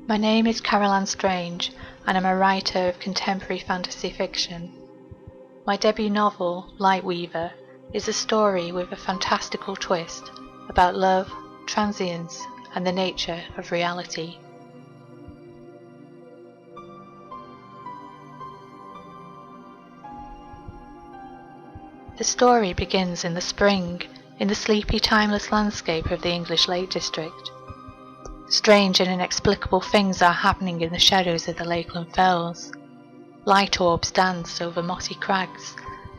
My name is Caroline Strange, and I'm a writer of contemporary fantasy fiction. My debut novel, Lightweaver, is a story with a fantastical twist about love, transience, and the nature of reality. The story begins in the spring, in the sleepy, timeless landscape of the English Lake District. Strange and inexplicable things are happening in the shadows of the Lakeland Fells. Light orbs dance over mossy crags,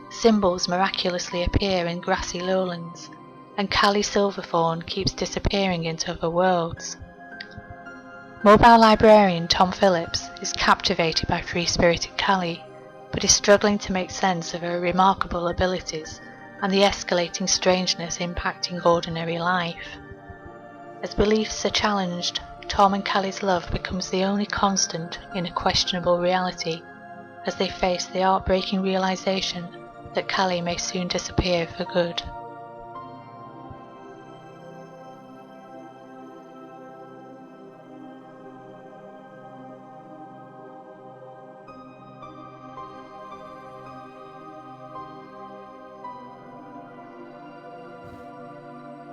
symbols miraculously appear in grassy lowlands, and Callie Silverthorn keeps disappearing into other worlds. Mobile librarian Tom Phillips is captivated by free-spirited Callie, but is struggling to make sense of her remarkable abilities and the escalating strangeness impacting ordinary life. As beliefs are challenged, Tom and Callie's love becomes the only constant in a questionable reality, as they face the heartbreaking realization that Callie may soon disappear for good.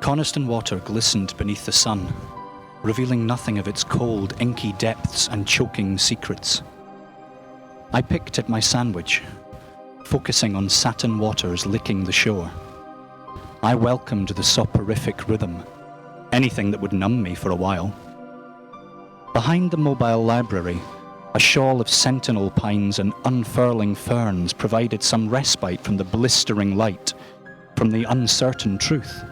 Coniston water glistened beneath the sun, revealing nothing of its cold, inky depths and choking secrets. I picked at my sandwich, focusing on satin waters licking the shore. I welcomed the soporific rhythm, anything that would numb me for a while. Behind the mobile library, a shawl of sentinel pines and unfurling ferns provided some respite from the blistering light, from the uncertain truth.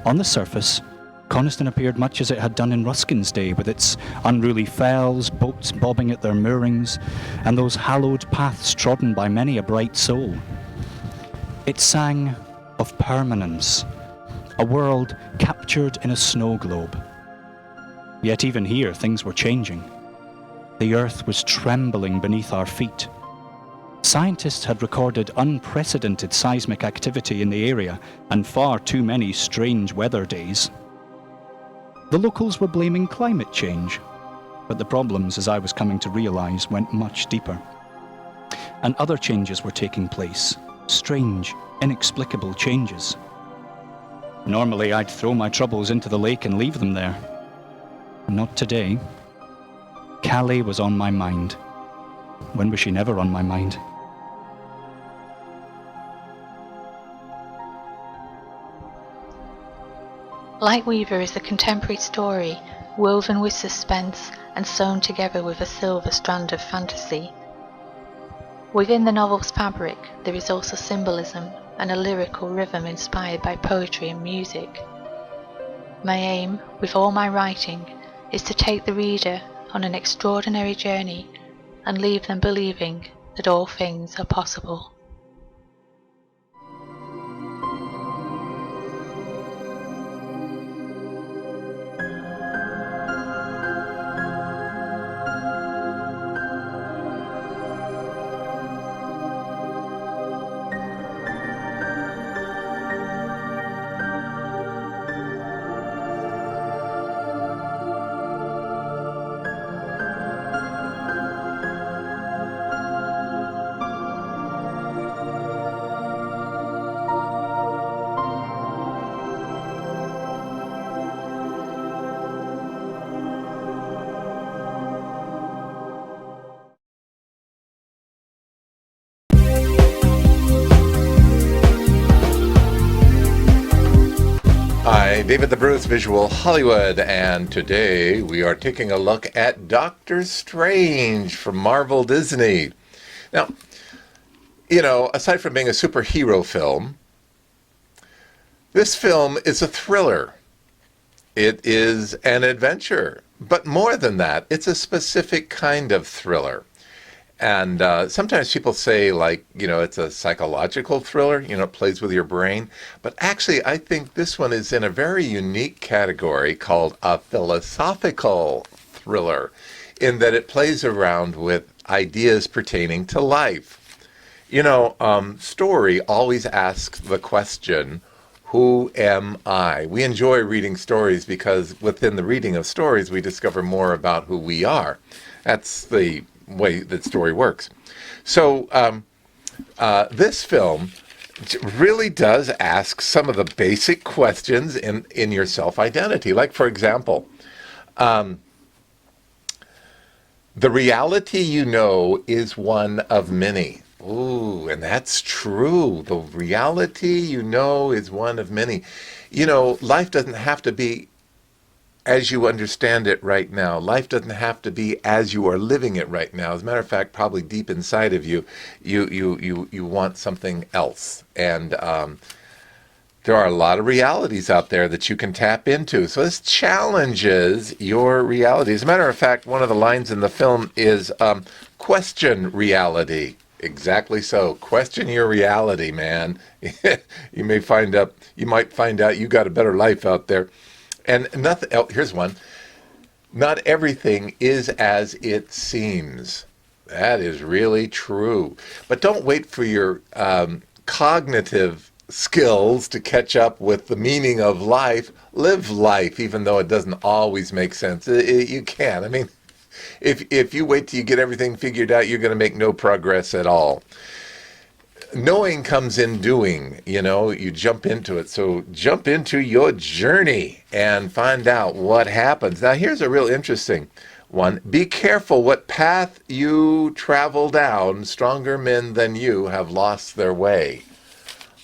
On the surface, Coniston appeared much as it had done in Ruskin's day, with its unruly fells, boats bobbing at their moorings, and those hallowed paths trodden by many a bright soul. It sang of permanence, a world captured in a snow globe. Yet even here things were changing. The earth was trembling beneath our feet. Scientists had recorded unprecedented seismic activity in the area and far too many strange weather days. The locals were blaming climate change, but the problems, as I was coming to realize, went much deeper. And other changes were taking place, strange, inexplicable changes. Normally I'd throw my troubles into the lake and leave them there. Not today. Callie was on my mind. When was she never on my mind? Lightweaver is a contemporary story woven with suspense and sewn together with a silver strand of fantasy. Within the novel's fabric, there is also symbolism and a lyrical rhythm inspired by poetry and music. My aim, with all my writing, is to take the reader on an extraordinary journey and leave them believing that all things are possible. Hi, David the Bruce, Visual Hollywood, and today we are taking a look at Doctor Strange from Marvel Disney. Now, aside from being a superhero film, this film is a thriller. It is an adventure, but more than that, it's a specific kind of thriller. And sometimes people say, it's a psychological thriller, it plays with your brain. But actually, I think this one is in a very unique category called a philosophical thriller, in that it plays around with ideas pertaining to life. Story always asks the question, Who am I? We enjoy reading stories because within the reading of stories, we discover more about who we are. That's the way that story works. So this film really does ask some of the basic questions in your self-identity. Like, for example, the reality you know is one of many. Ooh, and that's true. The reality you know is one of many. You know, life doesn't have to be as you understand it right now. Life doesn't have to be as you are living it right now. As a matter of fact, probably deep inside of you, you want something else. And there are a lot of realities out there that you can tap into. So this challenges your reality. As a matter of fact, one of the lines in the film is question reality. Exactly so. Question your reality, man. You might find out you got a better life out there. And nothing. Oh, here's one. Not everything is as it seems. That is really true. But don't wait for your cognitive skills to catch up with the meaning of life. Live life, even though it doesn't always make sense. You can. I mean, if you wait till you get everything figured out, you're going to make no progress at all. Knowing comes in doing, you jump into it. So jump into your journey and find out what happens. Now, here's a real interesting one. Be careful what path you travel down. Stronger men than you have lost their way.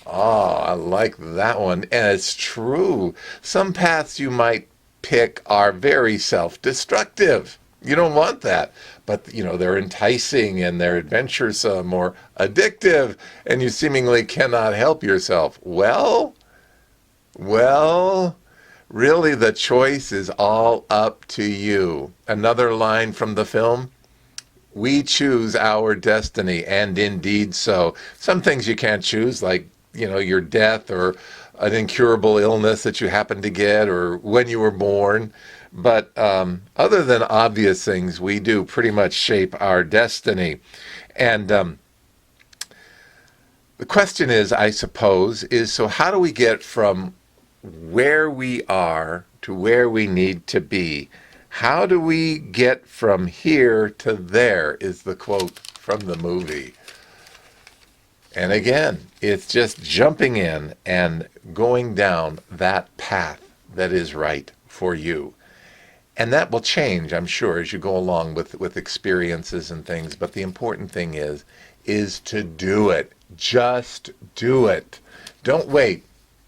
Oh, I like that one. And it's true. Some paths you might pick are very self-destructive. You don't want that. But, they're enticing and they're adventuresome or addictive, and you seemingly cannot help yourself. Well, really the choice is all up to you. Another line from the film, we choose our destiny, and indeed so. Some things you can't choose, like, your death or an incurable illness that you happen to get or when you were born. But other than obvious things, we do pretty much shape our destiny. And the question is, I suppose, so how do we get from where we are to where we need to be? How do we get from here to there, is the quote from the movie. And again, it's just jumping in and going down that path that is right for you. And that will change, I'm sure, as you go along with experiences and things. But the important thing is to do it. Just do it. Don't wait.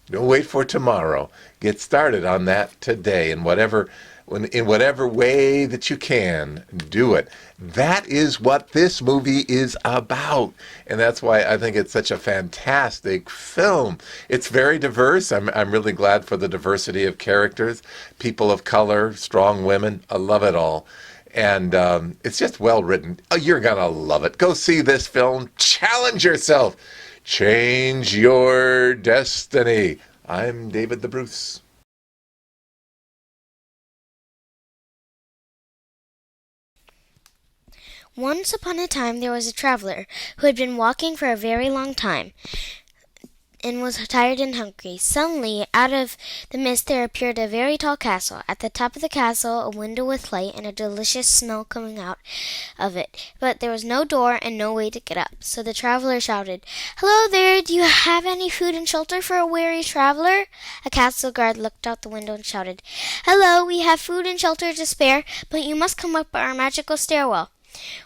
Don't wait for tomorrow. Get started on that today in whatever way that you can. Do it. That is what this movie is about. And that's why I think it's such a fantastic film. It's very diverse. I'm really glad for the diversity of characters, people of color, strong women. I love it all. And it's just well written. Oh, you're going to love it. Go see this film. Challenge yourself. Change your destiny. I'm David the Bruce. Once upon a time there was a traveler who had been walking for a very long time and was tired and hungry. Suddenly, out of the mist there appeared a very tall castle. At the top of the castle, a window with light and a delicious smell coming out of it. But there was no door and no way to get up. So the traveler shouted, "Hello there, do you have any food and shelter for a weary traveler?" A castle guard looked out the window and shouted, "Hello, we have food and shelter to spare, but you must come up our magical stairwell."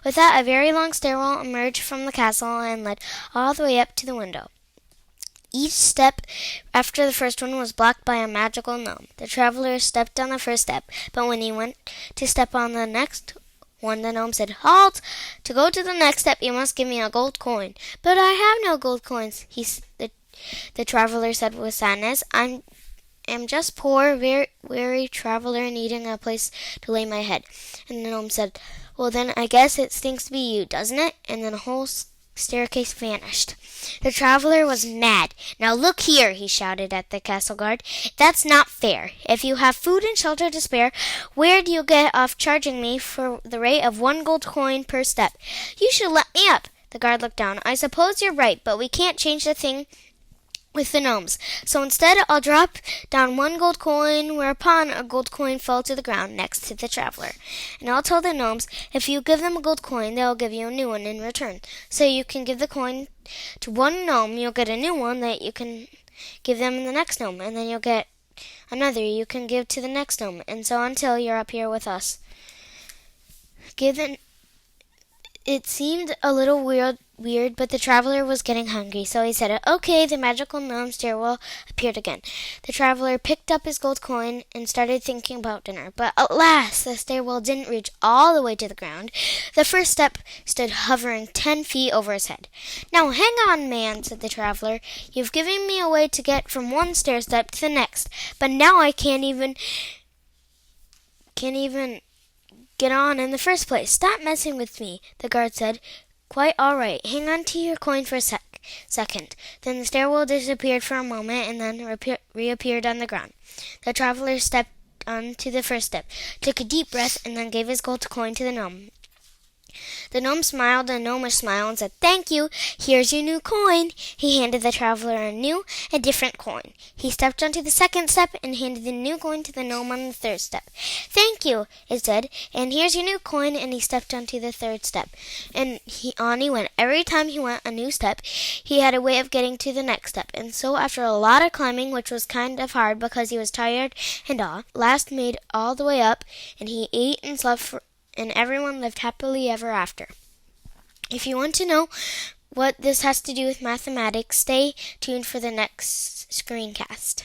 With that, a very long stairwell emerged from the castle and led all the way up to the window. Each step after the first one was blocked by a magical gnome. The traveler stepped on the first step, but when he went to step on the next one, the gnome said, "Halt! To go to the next step, you must give me a gold coin." "But I have no gold coins," the traveler said with sadness. "I am just poor, weary traveler needing a place to lay my head." And the gnome said, "Well, then I guess it stinks to be you, doesn't it?" And then the whole staircase vanished. The traveler was mad. "Now look here," he shouted at the castle guard. "That's not fair. If you have food and shelter to spare, where do you get off charging me for the rate of 1 gold coin per step? You should let me up." The guard looked down. "I suppose you're right, but we can't change the thing with the gnomes. So instead, I'll drop down 1 gold coin, whereupon a gold coin fell to the ground next to the traveler. And I'll tell the gnomes, if you give them a gold coin, they'll give you a new one in return. So you can give the coin to one gnome, you'll get a new one that you can give them the next gnome, and then you'll get another you can give to the next gnome, and so until you're up here with us. It seemed a little weird, but the traveler was getting hungry, so he said, "Okay." The magical gnome stairwell appeared again. The traveler picked up his gold coin and started thinking about dinner. But alas, the stairwell didn't reach all the way to the ground. The first step stood hovering 10 feet over his head. "Now hang on, man," said the traveler. "You've given me a way to get from one stair step to the next, but now I can't even get on in the first place. Stop messing with me," the guard said. "Quite all right. Hang on to your coin for a second." Then the stairwell disappeared for a moment and then reappeared on the ground. The traveler stepped onto the first step, took a deep breath, and then gave his gold coin to the gnome. The gnome smiled a gnomish smile and said, "Thank you. Here's your new coin." He handed the traveler a different coin. He stepped onto the second step and handed the new coin to the gnome on the third step. "Thank you," it said, "and here's your new coin." And he stepped onto the third step. And on he went. Every time he went a new step, he had a way of getting to the next step. And so after a lot of climbing, which was kind of hard because he was tired and last made all the way up, and he ate and slept and everyone lived happily ever after. If you want to know what this has to do with mathematics, stay tuned for the next screencast.